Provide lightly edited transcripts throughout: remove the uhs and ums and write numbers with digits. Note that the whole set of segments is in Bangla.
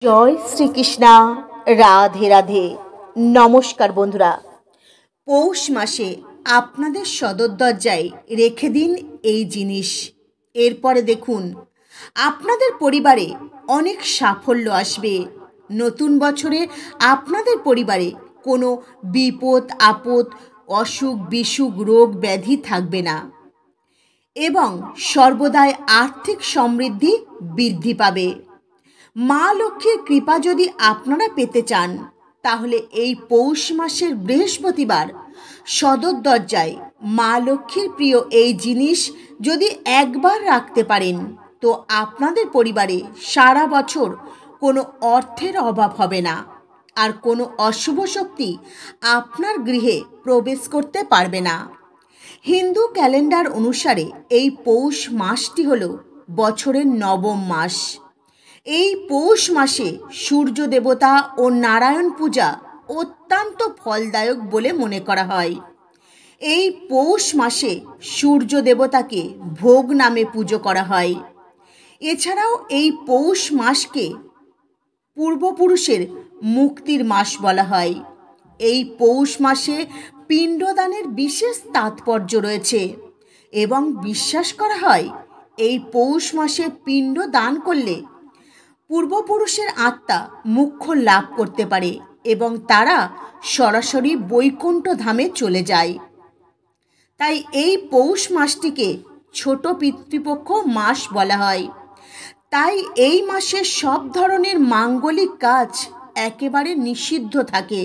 জয় শ্রীকৃষ্ণা। রাধে রাধে। নমস্কার বন্ধুরা। পৌষ মাসে আপনাদের সদর দরজায় রেখে দিন এই জিনিস। এরপরে দেখুন আপনাদের পরিবারে অনেক সাফল্য আসবে। নতুন বছরে আপনাদের পরিবারে কোনো বিপদ আপদ, অসুখ বিসুখ, রোগ ব্যাধি থাকবে না এবং সর্বদাই আর্থিক সমৃদ্ধি বৃদ্ধি পাবে। মা লক্ষ্মীর কৃপা যদি আপনারা পেতে চান তাহলে এই পৌষ মাসের বৃহস্পতিবার সদর দরজায় মা লক্ষ্মীর প্রিয় এই জিনিস যদি একবার রাখতে পারেন তো আপনাদের পরিবারে সারা বছর কোনো অর্থের অভাব হবে না, আর কোনো অশুভ শক্তি আপনার গৃহে প্রবেশ করতে পারবে না। হিন্দু ক্যালেন্ডার অনুসারে এই পৌষ মাসটি হল বছরের নবম মাস। এই পৌষ মাসে সূর্য দেবতা ও নারায়ণ পূজা অত্যন্ত ফলদায়ক বলে মনে করা হয়। এই পৌষ মাসে সূর্য দেবতাকে ভোগ নামে পুজো করা হয়। এছাড়াও এই পৌষ মাসকে পূর্বপুরুষের মুক্তির মাস বলা হয়। এই পৌষ মাসে পিণ্ডদানের বিশেষ তাৎপর্য রয়েছে এবং বিশ্বাস করা হয় এই পৌষ মাসে পিণ্ড দান করলে পূর্বপুরুষের আত্মা মোক্ষ লাভ করতে পারে এবং তারা সরাসরি বৈকুণ্ঠ ধামে চলে যায়। তাই এই পৌষ মাসটিকে ছোট পিতৃপক্ষ মাস বলা হয়। তাই এই মাসে সব ধরনের মাঙ্গলিক কাজ একেবারে নিষিদ্ধ থাকে,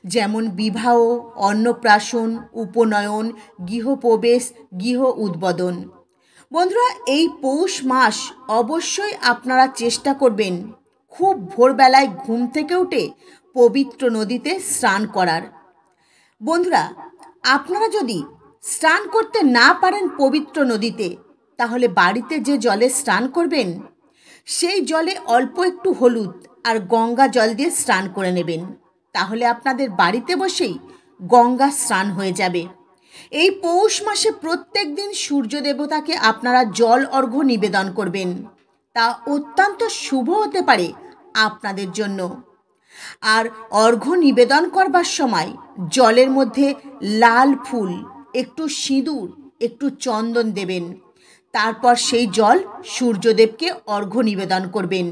যেমন বিবাহ, অন্নপ্রাশন, উপনয়ন, গৃহপ্রবেশ, গৃহ উদ্বোধন। বন্ধুরা, এই পৌষ মাস অবশ্যই আপনারা চেষ্টা করবেন খুব ভোরবেলায় ঘুম থেকে উঠে পবিত্র নদীতে স্নান করার। বন্ধুরা, আপনারা যদি স্নান করতে না পারেন পবিত্র নদীতে, তাহলে বাড়িতে যে জলে স্নান করবেন সেই জলে অল্প একটু হলুদ আর গঙ্গা জল দিয়ে স্নান করে নেবেন। তাহলে আপনাদের বাড়িতে বসেই গঙ্গা স্নান হয়ে যাবে। এই পৌষ মাসে প্রত্যেক দিন সূর্য দেবতাকে আপনারা জল অর্ঘ্য নিবেদন করবেন। তা অত্যন্ত শুভ হতে পারে আপনাদের জন্য। আর অর্ঘ্য নিবেদন করবার সময় জলের মধ্যে লাল ফুল, একটু সিঁদুর, একটু চন্দন দেবেন। তারপর সেই জল সূর্যদেবকে অর্ঘ্য নিবেদন করবেন।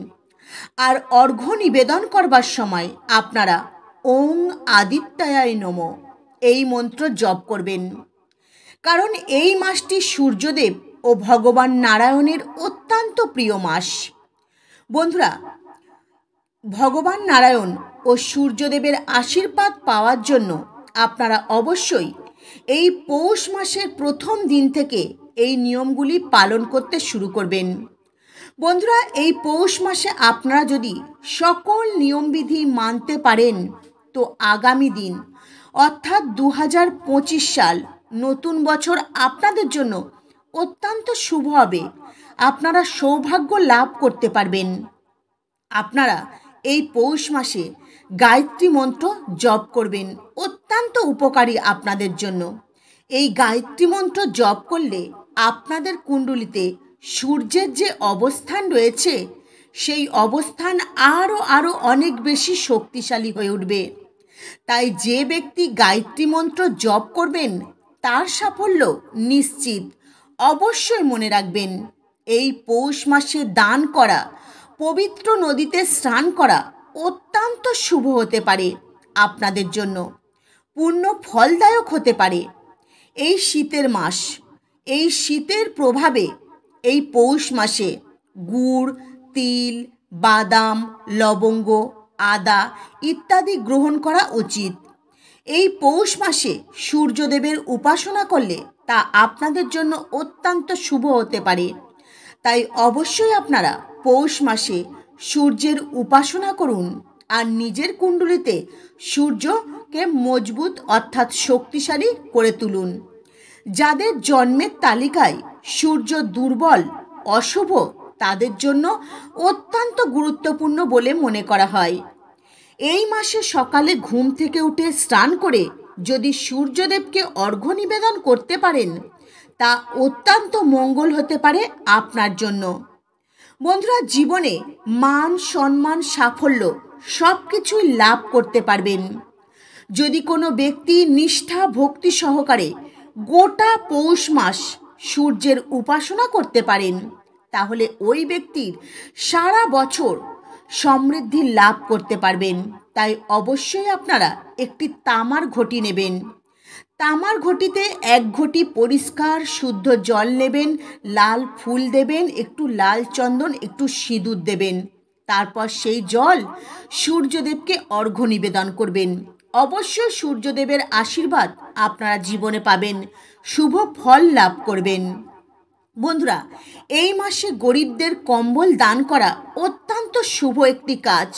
আর অর্ঘ্য নিবেদন করবার সময় আপনারা ওং আদিত্যায় নমঃ এই মন্ত্র জপ করবেন। কারণ এই মাসটি সূর্যদেব ও ভগবান নারায়ণের অত্যন্ত প্রিয় মাস। বন্ধুরা, ভগবান নারায়ণ ও সূর্যদেবের আশীর্বাদ পাওয়ার জন্য আপনারা অবশ্যই এই পৌষ মাসের প্রথম দিন থেকে এই নিয়মগুলি পালন করতে শুরু করবেন। বন্ধুরা, এই পৌষ মাসে আপনারা যদি সকল নিয়মবিধি মানতে পারেন তো আগামী দিন অর্থাৎ 2025 সাল নতুন বছর আপনাদের জন্য অত্যন্ত শুভ হবে। আপনারা সৌভাগ্য লাভ করতে পারবেন। আপনারা এই পৌষ মাসে গায়ত্রী মন্ত্র জপ করবেন, অত্যন্ত উপকারী আপনাদের জন্য। এই গায়ত্রী মন্ত্র জপ করলে আপনাদের কুণ্ডলিতে সূর্যের যে অবস্থান রয়েছে সেই অবস্থান আরও অনেক বেশি শক্তিশালী হয়ে উঠবে। তাই যে ব্যক্তি গায়ত্রী মন্ত্র জপ করবেন তার সাফল্য নিশ্চিত। অবশ্যই মনে রাখবেন, এই পৌষ মাসে দান করা, পবিত্র নদীতে স্নান করা অত্যন্ত শুভ হতে পারে আপনাদের জন্য, পূর্ণ ফলদায়ক হতে পারে। এই শীতের মাস, এই শীতের প্রভাবে এই পৌষ মাসে গুড়, তিল, বাদাম, লবঙ্গ, আদা ইত্যাদি গ্রহণ করা উচিত। এই পৌষ মাসে সূর্যদেবের উপাসনা করলে তা আপনাদের জন্য অত্যন্ত শুভ হতে পারে। তাই অবশ্যই আপনারা পৌষ মাসে সূর্যের উপাসনা করুন আর নিজের কুণ্ডলিতে সূর্যকে মজবুত অর্থাৎ শক্তিশালী করে তুলুন। যাদের জন্মের তালিকায় সূর্য দুর্বল, অশুভ, তাদের জন্য অত্যন্ত গুরুত্বপূর্ণ বলে মনে করা হয়। এই মাসে সকালে ঘুম থেকে উঠে স্নান করে যদি সূর্যদেবকে অর্ঘ্য নিবেদন করতে পারেন তা অত্যন্ত মঙ্গল হতে পারে আপনার জন্য। বন্ধুরা, জীবনে মান সম্মান সাফল্য সব কিছুই লাভ করতে পারবেন যদি কোনো ব্যক্তি নিষ্ঠা ভক্তি সহকারে গোটা পৌষ মাস সূর্যের উপাসনা করতে পারেন। তাহলে ওই ব্যক্তির সারা বছর সমৃদ্ধি লাভ করতে পারবেন। তাই অবশ্যই আপনারা একটি তামার ঘটি নেবেন। তামার ঘটিতে 1 ঘটি পরিষ্কার শুদ্ধ জল নেবেন, লাল ফুল দেবেন, একটু লাল চন্দন, একটু সিঁদুর দেবেন। তারপর সেই জল সূর্যদেবকে অর্ঘ্য নিবেদন করবেন। অবশ্যই সূর্যদেবের আশীর্বাদ আপনারা জীবনে পাবেন, শুভ ফল লাভ করবেন। বন্ধুরা, এই মাসে গরিবদের কম্বল দান করা অত্যন্ত শুভ একটি কাজ।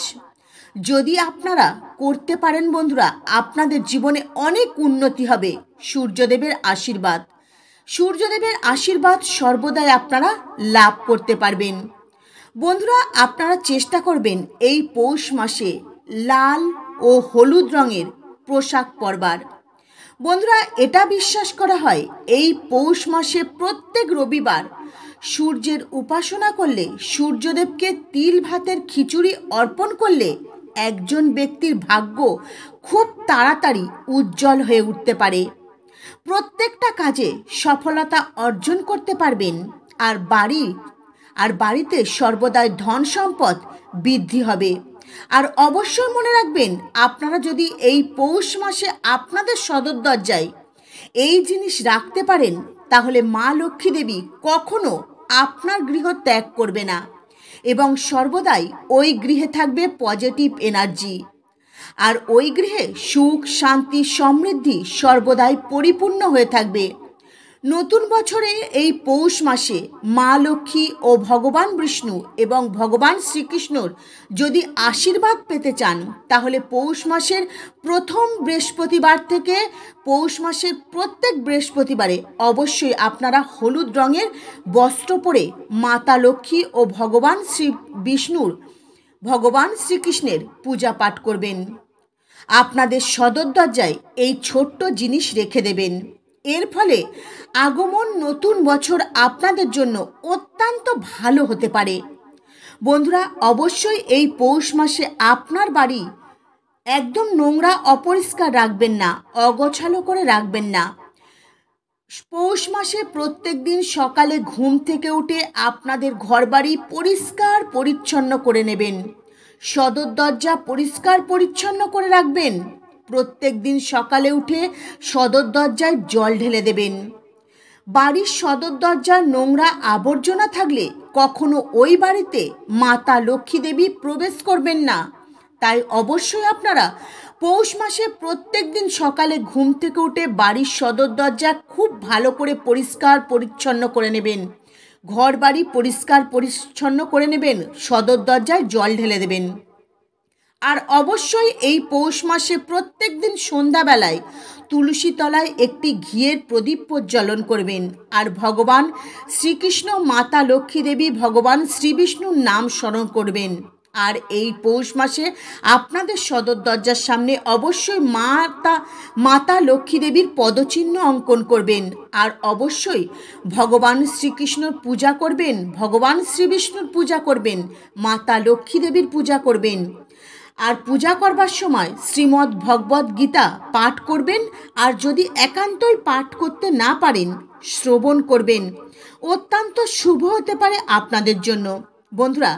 যদি আপনারা করতে পারেন বন্ধুরা, আপনাদের জীবনে অনেক উন্নতি হবে। সূর্যদেবের আশীর্বাদ সর্বদাই আপনারা লাভ করতে পারবেন। বন্ধুরা, আপনারা চেষ্টা করবেন এই পৌষ মাসে লাল ও হলুদ রঙের পোশাক পরবার। বন্ধুরা, এটা বিশ্বাস করা হয় এই পৌষ মাসে প্রত্যেক রবিবার সূর্যের উপাসনা করলে, সূর্যদেবকে তিল ভাতের খিচুড়ি অর্পণ করলে একজন ব্যক্তির ভাগ্য খুব তাড়াতাড়ি উজ্জ্বল হয়ে উঠতে পারে। প্রত্যেকটা কাজে সফলতা অর্জন করতে পারবেন। আর বাড়িতে সর্বদাই ধন সম্পদ বৃদ্ধি হবে। আর অবশ্যই মনে রাখবেন, আপনারা যদি এই পৌষ মাসে আপনাদের সদর দরজায় এই জিনিস রাখতে পারেন, তাহলে মা লক্ষ্মী দেবী কখনো আপনার গৃহ ত্যাগ করবে না এবং সর্বদাই ওই গৃহে থাকবে পজিটিভ এনার্জি। আর ওই গৃহে সুখ শান্তি সমৃদ্ধি সর্বদাই পরিপূর্ণ হয়ে থাকবে। নতুন বছরে এই পৌষ মাসে মা লক্ষ্মী ও ভগবান বিষ্ণু এবং ভগবান শ্রীকৃষ্ণর যদি আশীর্বাদ পেতে চান, তাহলে পৌষ মাসের প্রথম বৃহস্পতিবার থেকে পৌষ মাসের প্রত্যেক বৃহস্পতিবারে অবশ্যই আপনারা হলুদ রঙের বস্ত্র পরে মাতা লক্ষ্মী ও ভগবান শ্রীকৃষ্ণের পূজা পাঠ করবেন। আপনাদের সদর দরজায় এই ছোট্ট জিনিস রেখে দেবেন। এর ফলে আগমন নতুন বছর আপনাদের জন্য অত্যন্ত ভালো হতে পারে। বন্ধুরা, অবশ্যই এই পৌষ মাসে আপনার বাড়ি একদম নোংরা অপরিষ্কার রাখবেন না, অগোছালো করে রাখবেন না। পৌষ মাসে প্রত্যেক দিন সকালে ঘুম থেকে উঠে আপনাদের ঘরবাড়ি পরিষ্কার পরিচ্ছন্ন করে নেবেন। সদর দরজা পরিষ্কার পরিচ্ছন্ন করে রাখবেন। প্রত্যেক দিন সকালে উঠে সদর দরজায় জল ঢেলে দেবেন। বাড়ির সদর দরজার নোংরা আবর্জনা থাকলে কখনো ওই বাড়িতে মাতা লক্ষ্মী দেবী প্রবেশ করবেন না। তাই অবশ্যই আপনারা পৌষ মাসে প্রত্যেক দিন সকালে ঘুম থেকে উঠে বাড়ির সদর দরজা খুব ভালো করে পরিষ্কার পরিচ্ছন্ন করে নেবেন। ঘর বাড়ি পরিষ্কার পরিচ্ছন্ন করে নেবেন, সদর দরজায় জল ঢেলে দেবেন। আর অবশ্যই এই পৌষ মাসে প্রত্যেক দিন সন্ধ্যাবেলায় তুলসী তলায় একটি ঘিয়ের প্রদীপ প্রজ্বলন করবেন। আর ভগবান শ্রীকৃষ্ণ, মাতা লক্ষ্মী দেবী, ভগবান শ্রীবিষ্ণুর নাম স্মরণ করবেন। আর এই পৌষ মাসে আপনাদের সদর দরজার সামনে অবশ্যই মাতা লক্ষ্মী দেবীর পদচিহ্ন অঙ্কন করবেন। আর অবশ্যই ভগবান শ্রীকৃষ্ণর পূজা করবেন, ভগবান শ্রীবিষ্ণুর পূজা করবেন, মাতা লক্ষ্মী দেবীর পূজা করবেন। আর পূজা করবার সময় শ্রীমদ্ ভগবদ্ গীতা পাঠ করবেন। আর যদি একান্তই পাঠ করতে না পারেন, শ্রবণ করবেন। অত্যন্ত শুভ হতে পারে আপনাদের জন্য। বন্ধুরা,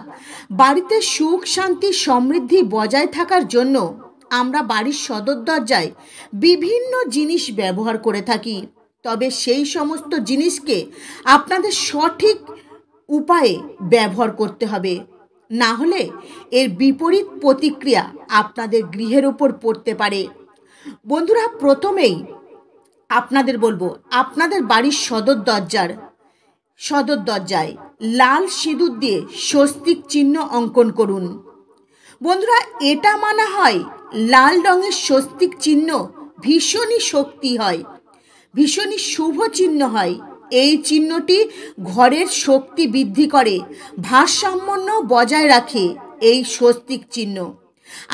বাড়িতে সুখ শান্তি সমৃদ্ধি বজায় থাকার জন্য আমরা বাড়ির সদর দরজায় বিভিন্ন জিনিস ব্যবহার করে থাকি। তবে সেই সমস্ত জিনিসকে আপনাদের সঠিক উপায়ে ব্যবহার করতে হবে, না হলে এর বিপরীত প্রতিক্রিয়া আপনাদের গৃহের ওপর পড়তে পারে। বন্ধুরা, প্রথমেই আপনাদের বলবো, আপনাদের বাড়ির সদর দরজায় লাল সিঁদুর দিয়ে স্বস্তিক চিহ্ন অঙ্কন করুন। বন্ধুরা, এটা মানা হয় লাল রঙের স্বস্তিক চিহ্ন ভীষণই শক্তি হয়, ভীষণই শুভ চিহ্ন হয়। এই চিহ্নটি ঘরের শক্তি বৃদ্ধি করে, ভারসাম্য বজায় রাখে। এই স্বস্তিক চিহ্ন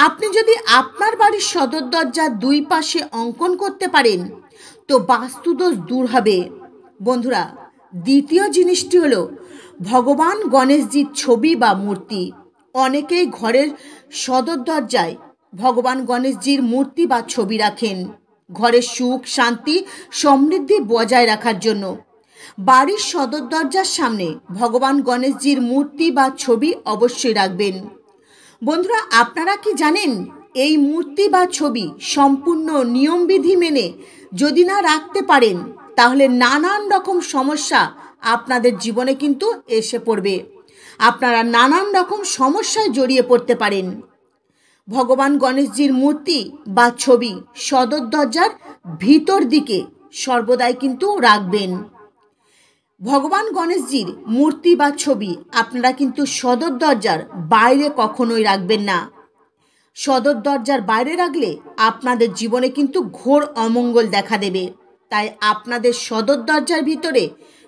আপনি যদি আপনার বাড়ির সদর দরজার 2 পাশে অঙ্কন করতে পারেন, তো বাস্তুদোষ দূর হবে। বন্ধুরা, দ্বিতীয় জিনিসটি হলো ভগবান গণেশজির ছবি বা মূর্তি। অনেকেই ঘরের সদর দরজায় ভগবান গণেশজির মূর্তি বা ছবি রাখেন ঘরের সুখ শান্তি সমৃদ্ধি বজায় রাখার জন্য। বাড়ির সদর দরজার সামনে ভগবান গণেশজির মূর্তি বা ছবি অবশ্যই রাখবেন। বন্ধুরা, আপনারা কি জানেন এই মূর্তি বা ছবি সম্পূর্ণ নিয়মবিধি মেনে যদি না রাখতে পারেন তাহলে নানান রকম সমস্যা আপনাদের জীবনে কিন্তু এসে পড়বে। আপনারা নানান রকম সমস্যায় জড়িয়ে পড়তে পারেন। ভগবান গণেশজির মূর্তি বা ছবি সদর দরজার ভিতর দিকে সর্বদাই কিন্তু রাখবেন। ভগবান গণেশজির মূর্তি বা ছবি আপনারা কিন্তু সদর দরজার বাইরে কখনোই রাখবেন না। সদর দরজার বাইরে রাখলে আপনাদের জীবনে কিন্তু ঘোর অমঙ্গল দেখা দেবে। তাই আপনাদের সদর দরজার ভিতরে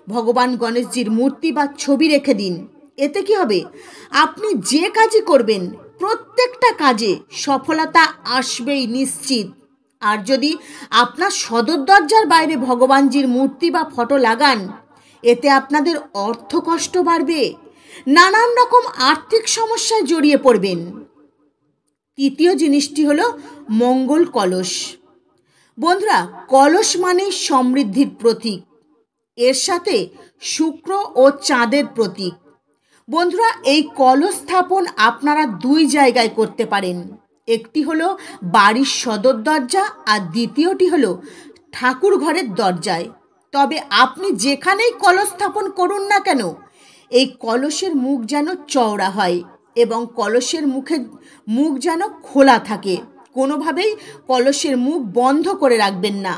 ভগবান গণেশজির মূর্তি বা ছবি রেখে দিন। এতে কি হবে, আপনি যে কাজই করবেন প্রত্যেকটা কাজে সফলতা আসবেই নিশ্চিত। আর যদি আপনার সদর দরজার বাইরে ভগবানজির মূর্তি বা ফটো লাগান, এতে আপনাদের অর্থ কষ্ট বাড়বে, নানান রকম আর্থিক সমস্যায় জড়িয়ে পড়বেন। তৃতীয় জিনিসটি হলো মঙ্গল কলস। বন্ধুরা, কলস মানেই সমৃদ্ধির প্রতীক, এর সাথে শুক্র ও চাঁদের প্রতীক। বন্ধুরা, এই কলস স্থাপন আপনারা দুই জায়গায় করতে পারেন। একটি হলো বাড়ির সদর দরজা আর দ্বিতীয়টি হলো ঠাকুর ঘরের দরজায়। তবে আপনি যেখানেই কলস স্থাপন করুন না কেন, এই কলসের মুখ যেন চওড়া হয় এবং কলসের মুখ যেন খোলা থাকে। কোনোভাবেই কলসের মুখ বন্ধ করে রাখবেন না।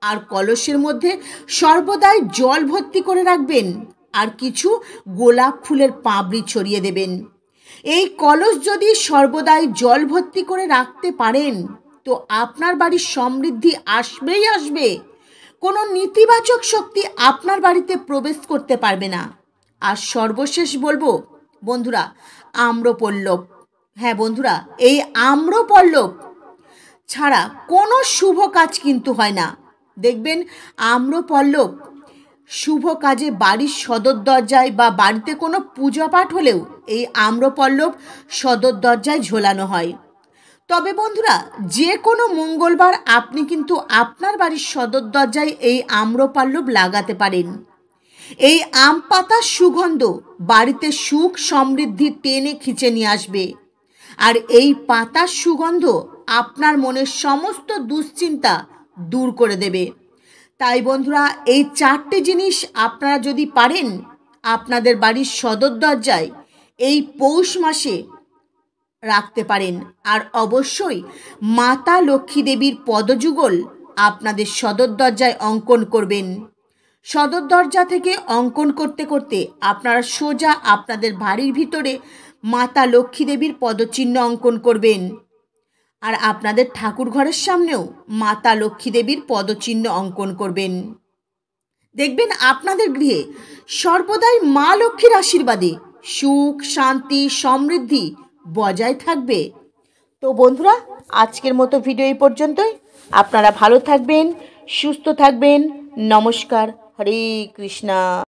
আর কলসের মধ্যে সর্বদাই জল ভর্তি করে রাখবেন আর কিছু গোলাপ ফুলের পাপড়ি ছড়িয়ে দেবেন। এই কলস যদি সর্বদাই জল ভর্তি করে রাখতে পারেন তো আপনার বাড়ির সমৃদ্ধি আসবেই আসবে। কোনো নেতিবাচক শক্তি আপনার বাড়িতে প্রবেশ করতে পারবে না। আর সর্বশেষ বলবো বন্ধুরা, আম্রপল্লব। হ্যাঁ বন্ধুরা, এই আম্রপল্লব ছাড়া কোনো শুভ কাজ কিন্তু হয় না। দেখবেন আম্রপল্লব শুভ কাজে বাড়ির সদর দরজায় বা বাড়িতে কোনো পূজা পাঠ হলেও এই আম্রপল্লব সদর দরজায় ঝোলানো হয়। তবে বন্ধুরা, যে কোনো মঙ্গলবার আপনি কিন্তু আপনার বাড়ির সদর দরজায় এই আম্রপল্লব লাগাতে পারেন। এই আম পাতার সুগন্ধ বাড়িতে সুখ সমৃদ্ধি টেনে খিঁচে নিয়ে আসবে। আর এই পাতার সুগন্ধ আপনার মনের সমস্ত দুশ্চিন্তা দূর করে দেবে। তাই বন্ধুরা, এই চারটে জিনিস আপনারা যদি পারেন আপনাদের বাড়ির সদর দরজায় এই পৌষ মাসে রাখতে পারেন। আর অবশ্যই মাতা লক্ষ্মী দেবীর পদযুগল আপনাদের সদর দরজায় অঙ্কন করবেন। সদর দরজা থেকে অঙ্কন করতে করতে আপনারা সোজা আপনাদের বাড়ির ভিতরে মাতা লক্ষ্মী দেবীর পদচিহ্ন অঙ্কন করবেন। আর আপনাদের ঠাকুর ঘরের সামনেও মাতা লক্ষ্মী দেবীর পদচিহ্ন অঙ্কন করবেন। দেখবেন আপনাদের গৃহে সর্বদাই মা লক্ষ্মীর আশীর্বাদে সুখ শান্তি সমৃদ্ধি বজায় থাকবে। তো বন্ধুরা, আজকের মতো ভিডিও এই পর্যন্তই। আপনারা ভালো থাকবেন, সুস্থ থাকবেন। নমস্কার। হরে কৃষ্ণা।